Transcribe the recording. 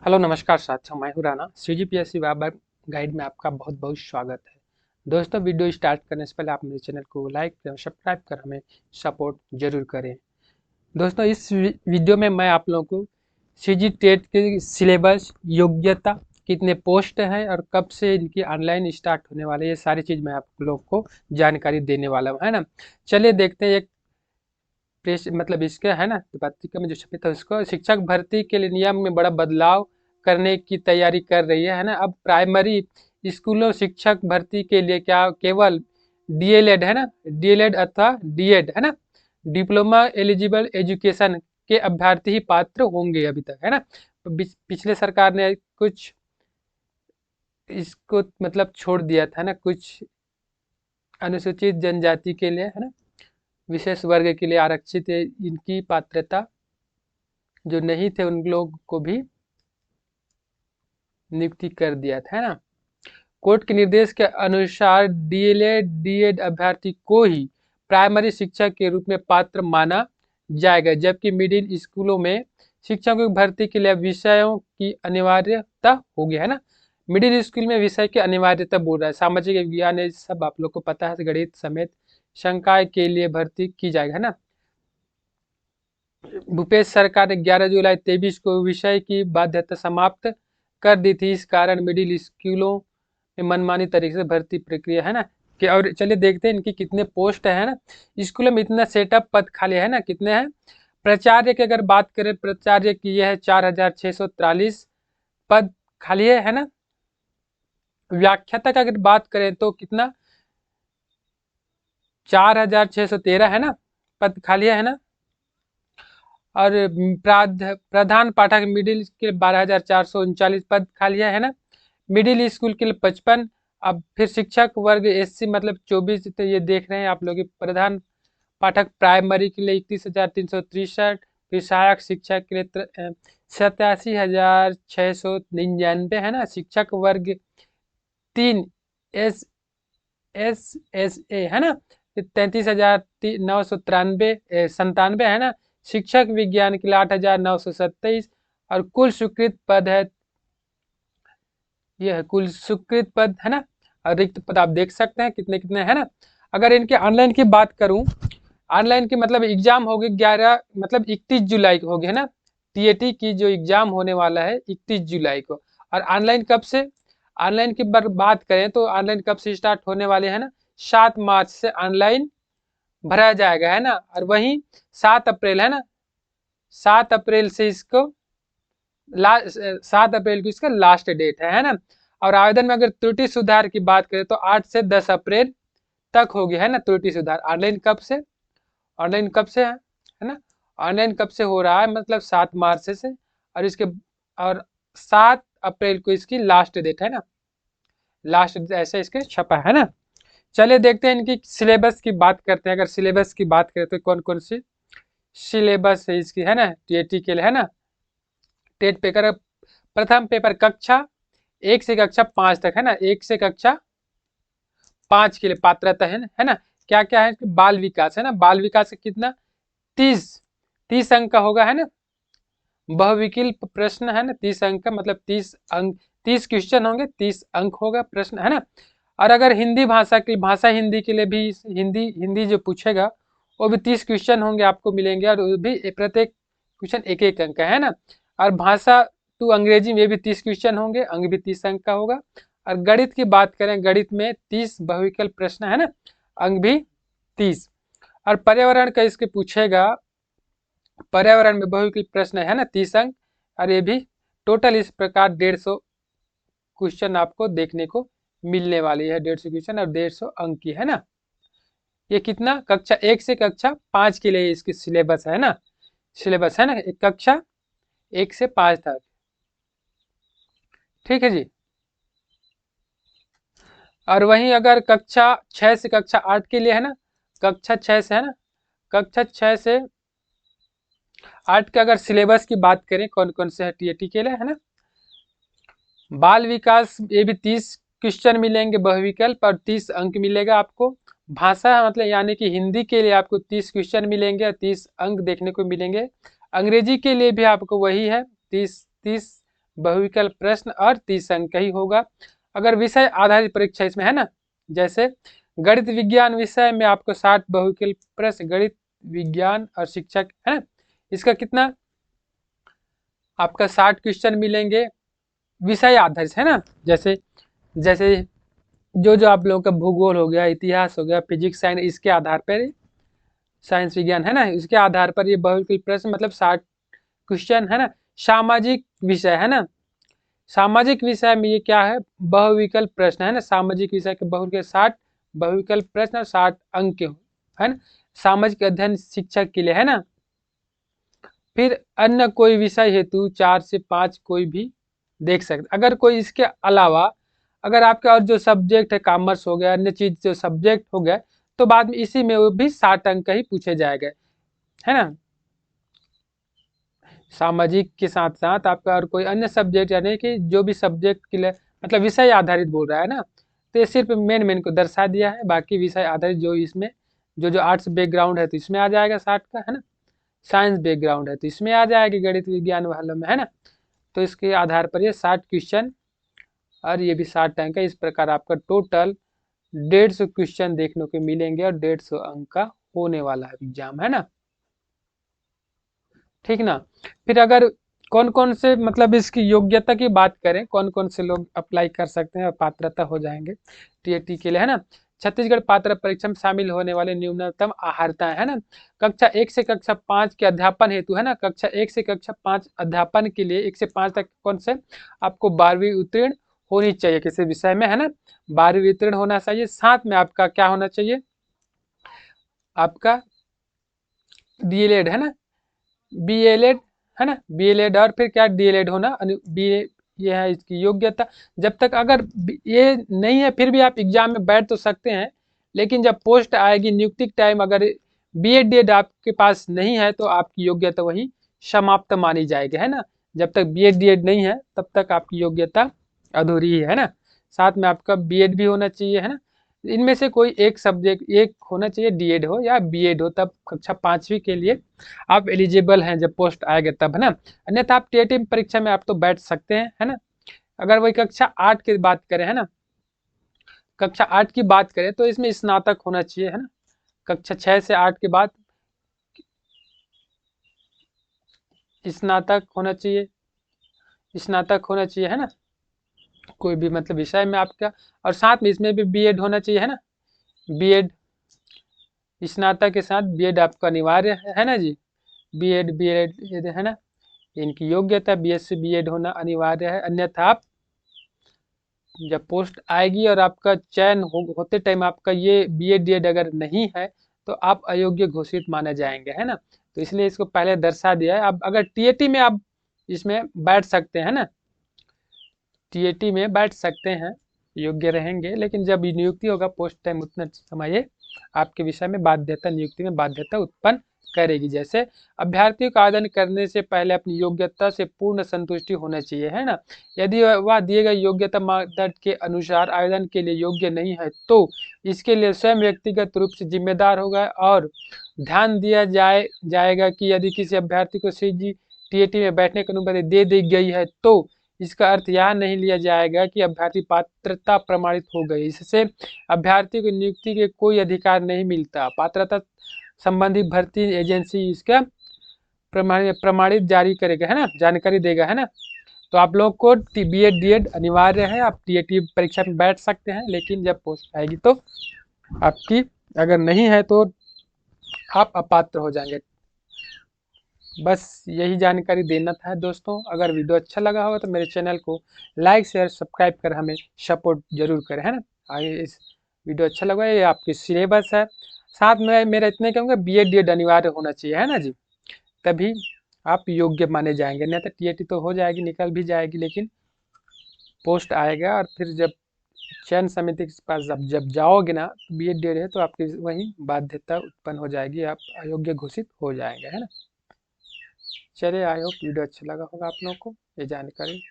Hello नमस्कार साथियों, मैं हूं राणा। CGPSC वेब गाइड में आपका बहुत बहुत स्वागत है। दोस्तों, वीडियो स्टार्ट करने से पहले आप मेरे चैनल को लाइक करें, सब्सक्राइब कर हमें सपोर्ट जरूर करें। दोस्तों, इस वीडियो में मैं आप लोगों को CG टेट के सिलेबस, योग्यता, कितने पोस्ट हैं और कब से इनकी ऑनलाइन स्टार्ट होने वाले, ये सारी चीज़ मैं आप लोग को जानकारी देने वाला हूँ, है ना। चलिए देखते हैं। एक प्रेस मतलब इसके है ना, तो पत्रिका में जो छपित है उसको, शिक्षक भर्ती के लिए नियम में बड़ा बदलाव करने की तैयारी कर रही है ना। अब प्राइमरी स्कूलों शिक्षक भर्ती के लिए क्या केवल DLED है ना, DLED अथवा DED है ना, डिप्लोमा एलिजिबल एजुकेशन के अभ्यर्थी ही पात्र होंगे अभी तक, है ना। पिछले सरकार ने कुछ इसको मतलब छोड़ दिया था ना, कुछ अनुसूचित जनजाति के लिए, है ना, विशेष वर्ग के लिए आरक्षित है, इनकी पात्रता जो नहीं थे उन लोग को भी नियुक्ति कर दिया था, है ना। कोर्ट के निर्देश के अनुसार DLED DED अभ्यर्थी को ही प्राइमरी शिक्षक के रूप में पात्र माना जाएगा, जबकि मिडिल स्कूलों में शिक्षकों की भर्ती के लिए विषयों की अनिवार्यता होगी, है ना। मिडिल स्कूल में विषय की अनिवार्यता बोल रहा है, सामाजिक विज्ञान, ये सब आप लोग को पता है, गणित समेत संकाय के लिए भर्ती की जाएगी, है ना। भूपेश सरकार ने 11 जुलाई 23 को विषय की बाध्यता समाप्त कर दी थी। इस कारण मिडिल स्कूलों में मनमानी तरीके से भर्ती प्रक्रिया, है ना। कि और चलिए देखते हैं इनकी कितने पोस्ट है ना। स्कूलों में इतना सेटअप पद खाली है ना, कितने हैं। प्राचार्य की अगर बात करें, प्राचार्य की यह है 4643 पद खाली है ना। व्याख्याता की अगर बात करें तो कितना, 4613 है ना पद खाली है ना। और प्रधान पाठक मिडिल के 12,439 पद खाली है ना। मिडिल स्कूल के लिए 55। अब फिर शिक्षक वर्ग SC मतलब 24, तो ये देख रहे हैं आप लोग। प्रधान पाठक प्राइमरी के लिए 31,363। फिर सहायक शिक्षक के लिए 87,699 है ना। शिक्षक वर्ग 3 SSA है ना, 33,993 है ना। शिक्षक विज्ञान के लिए 8,927। और कुल स्वीकृत पद है, ये है कुल स्वीकृत पद, है ना। और रिक्त पद आप देख सकते हैं कितने कितने, है ना। अगर इनके ऑनलाइन की बात करूं, ऑनलाइन की मतलब एग्जाम होगी 11 मतलब 31 जुलाई को होगी, है ना। TAT की जो एग्जाम होने वाला है 31 जुलाई को। और ऑनलाइन कब से, ऑनलाइन की बात करें तो ऑनलाइन कब से स्टार्ट होने वाले हैं ना, 7 मार्च से ऑनलाइन भरा जाएगा, है ना। और वहीं 7 अप्रैल है ना, 7 अप्रैल से इसको 7 अप्रैल को इसका लास्ट डेट है ना। और आवेदन में अगर त्रुटि सुधार की बात करें तो 8 से 10 अप्रैल तक होगी, है ना, त्रुटि सुधार। ऑनलाइन कब से, ऑनलाइन कब से है ना, ऑनलाइन कब से हो रहा है मतलब 7 मार्च से। और इसके और 7 अप्रैल को इसकी लास्ट डेट है ना, लास्ट डेट ऐसे इसके छपा है ना। चलिए देखते हैं इनकी सिलेबस की बात करते हैं। अगर सिलेबस की बात करें तो कौन कौन सी सिलेबस है इसकी, है ना, TAT के लिए, है ना। टेट पेपर, प्रथम पेपर कक्षा 1 से कक्षा 5 तक, है ना। 1 से कक्षा 5 के लिए पात्रता है ना। क्या क्या है, बाल विकास है ना, बाल विकास का कितना, 30 30 अंक का होगा, है ना। बहुविकल्प प्रश्न है ना, 30 अंक का मतलब 30 अंक, 30 क्वेश्चन होंगे, 30 अंक होगा प्रश्न, है ना। और अगर हिंदी भाषा की, भाषा हिंदी के लिए भी, हिंदी हिंदी जो पूछेगा वो भी 30 क्वेश्चन होंगे आपको मिलेंगे, और वो भी प्रत्येक क्वेश्चन एक एक अंक का, है ना। और भाषा टू अंग्रेजी में भी 30 क्वेश्चन होंगे, अंक भी 30 अंक का होगा। और गणित की बात करें, गणित में 30 बहुविकल्प प्रश्न, है ना, अंक भी 30। और पर्यावरण का इसके पूछेगा, पर्यावरण में बहुविकल्प प्रश्न है ना, 30 अंक। और ये भी टोटल इस प्रकार 150 क्वेश्चन आपको देखने को मिलने वाली है, 150 क्वेश्चन और 150 अंक की, है ना। ये कितना, कक्षा 1 से कक्षा 5 के लिए इसकी सिलेबस है ना, सिलेबस है ना, एक कक्षा 1 से 5 तक, ठीक है जी। और वहीं अगर कक्षा 6 से कक्षा 8 के लिए है ना, कक्षा 6 से, है ना, कक्षा 6 से 8 के अगर सिलेबस की बात करें कौन कौन से है TAT के लिए, है ना। बाल विकास, ये भी 30 क्वेश्चन मिलेंगे बहुविकल्प, और 30 अंक मिलेगा आपको। भाषा मतलब यानी कि हिंदी के लिए आपको 30 क्वेश्चन मिलेंगे और 30 अंक देखने को मिलेंगे। अंग्रेजी के लिए भी आपको वही है, 30 30 बहुविकल्प प्रश्न और 30 अंक का ही होगा। अगर विषय आधारित परीक्षा इसमें है ना, जैसे गणित विज्ञान विषय में आपको 60 बहुविकल्प प्रश्न, गणित विज्ञान और शिक्षक है ना, इसका कितना आपका 60 क्वेश्चन मिलेंगे विषय आधारित है ना। जैसे जैसे जो जो आप लोगों का भूगोल हो गया, इतिहास हो गया, फिजिक्स साइंस, इसके आधार पर साइंस विज्ञान है ना, इसके आधार पर ये बहुविकल्प प्रश्न मतलब 60 क्वेश्चन है ना। सामाजिक विषय है ना, सामाजिक विषय में ये क्या है, बहुविकल्प प्रश्न है ना। सामाजिक विषय के बहुविकल्प 60 बहुविकल्प प्रश्न और 60 अंक के है ना। सामाजिक अध्ययन शिक्षक के लिए है ना। फिर अन्य कोई विषय हेतु 4 से 5 कोई भी देख सकते। अगर कोई इसके अलावा अगर आपका और जो सब्जेक्ट है, कॉमर्स हो गया, अन्य चीज जो सब्जेक्ट हो गया, तो बाद में इसी में वो भी 60 अंक का ही पूछे जाएगा है ना। सामाजिक के साथ साथ आपका और कोई अन्य सब्जेक्ट, यानी कि जो भी सब्जेक्ट के लिए मतलब विषय आधारित बोल रहा है ना, तो ये सिर्फ मेन को दर्शा दिया है। बाकी विषय आधारित जो इसमें जो आर्ट्स बैकग्राउंड है तो इसमें आ जाएगा 60 का है ना। साइंस बैकग्राउंड है तो इसमें आ जाएगी गणित विज्ञान वालों में है ना। तो इसके आधार पर ये 60 क्वेश्चन और ये भी 60 अंक का, इस प्रकार आपका टोटल 150 क्वेश्चन देखने को मिलेंगे और 150 अंक का होने वाला है एग्जाम है ना। ठीक ना। फिर अगर कौन कौन से मतलब इसकी योग्यता की बात करें, कौन कौन से लोग अप्लाई कर सकते हैं और पात्रता हो जाएंगे टीएटी के लिए है ना। छत्तीसगढ़ पात्र परीक्षा में शामिल होने वाले न्यूनतम आहारता है ना। कक्षा 1 से कक्षा 5 के अध्यापन हेतु है ना, कक्षा 1 से कक्षा 5 अध्यापन के लिए 1 से 5 तक कौन से आपको 12वीं उत्तीर्ण होनी चाहिए किसी विषय में है ना। 12वीं उत्तीर्ण होना चाहिए, साथ में आपका क्या होना चाहिए, आपका डीएलएड है ना, बीएलएड है ना, बीएलएड और फिर क्या डीएलएड होना, बी ये है इसकी योग्यता। जब तक अगर ये नहीं है फिर भी आप एग्जाम में बैठ तो सकते हैं, लेकिन जब पोस्ट आएगी नियुक्ति टाइम अगर बीएड डीएड आपके पास नहीं है तो आपकी योग्यता वही समाप्त मानी जाएगी है ना। जब तक बीएड डीएड नहीं है तब तक आपकी योग्यता अधूरी है ना। साथ में आपका बीएड भी होना चाहिए है ना। इनमें से कोई एक सब्जेक्ट एक होना चाहिए, डीएड हो या बीएड हो, तब कक्षा 5वीं के लिए आप एलिजिबल हैं जब पोस्ट आएगा तब है ना। अन्यथा आप टीएटी परीक्षा में आप तो बैठ सकते हैं है ना। अगर वही कक्षा 8 की बात करें है ना, कक्षा 8 की बात करें तो इसमें स्नातक होना चाहिए है ना। कक्षा 6 से 8 के बाद स्नातक होना चाहिए, स्नातक होना चाहिए है ना, कोई भी मतलब विषय में आपका। और साथ में इसमें भी बीएड होना चाहिए है ना। बीएड स्नातक के साथ बीएड आपका अनिवार्य है ना जी। बीएड बीएड है ना, इनकी योग्यता बीएससी बीएड होना अनिवार्य है। अन्यथा आप जब पोस्ट आएगी और आपका चयन होते टाइम आपका ये बीएड डीएड अगर नहीं है तो आप अयोग्य घोषित माने जाएंगे है ना। तो इसलिए इसको पहले दर्शा दिया है। अब अगर टीएटी में आप इसमें बैठ सकते हैं ना, टीएटी में बैठ सकते हैं, योग्य रहेंगे, लेकिन जब नियुक्ति होगा पोस्ट टाइम उतना समय आपके विषय में बाध्यता, नियुक्ति में बाध्यता उत्पन्न करेगी। जैसे अभ्यर्थियों का आवेदन करने से पहले अपनी योग्यता से पूर्ण संतुष्टि होना चाहिए है ना। यदि वह दिए गए योग्यता मानदंड के अनुसार आवेदन के लिए योग्य नहीं है तो इसके लिए स्वयं व्यक्तिगत रूप से जिम्मेदार होगा और ध्यान दिया जाएगा कि यदि किसी अभ्यर्थी को सीजीटीएटी में बैठने की अनुमति दे दी गई है तो इसका अर्थ यह नहीं लिया जाएगा कि अभ्यर्थी पात्रता प्रमाणित हो गई। इससे अभ्यर्थी को नियुक्ति के कोई अधिकार नहीं मिलता। पात्रता संबंधी भर्ती एजेंसी इसका प्रमाणित जारी करेगा है ना, जानकारी देगा है ना। तो आप लोग को बीएड डीएड अनिवार्य है, आप टीएटी परीक्षा में बैठ सकते हैं, लेकिन जब पोस्ट आएगी तो आपकी अगर नहीं है तो आप अपात्र हो जाएंगे। बस यही जानकारी देना था दोस्तों। अगर वीडियो अच्छा लगा होगा तो मेरे चैनल को लाइक शेयर सब्सक्राइब कर हमें सपोर्ट जरूर करें है ना। आगे इस वीडियो अच्छा लगा, ये आपकी सिलेबस है। साथ में मेरा इतने कहूँगा बीएड डीएड अनिवार्य होना चाहिए है ना जी, तभी आप योग्य माने जाएंगे। नहीं तो टीएटी तो हो जाएगी, निकल भी जाएगी, लेकिन पोस्ट आएगा और फिर जब चयन समिति के पास जब जाओगे ना बीएड डीएड है तो आपकी वही बाध्यता उत्पन्न हो जाएगी, आप अयोग्य घोषित हो जाएंगे है ना। चलिए आई होप वीडियो अच्छा लगा होगा आप लोगों को ये जानकारी।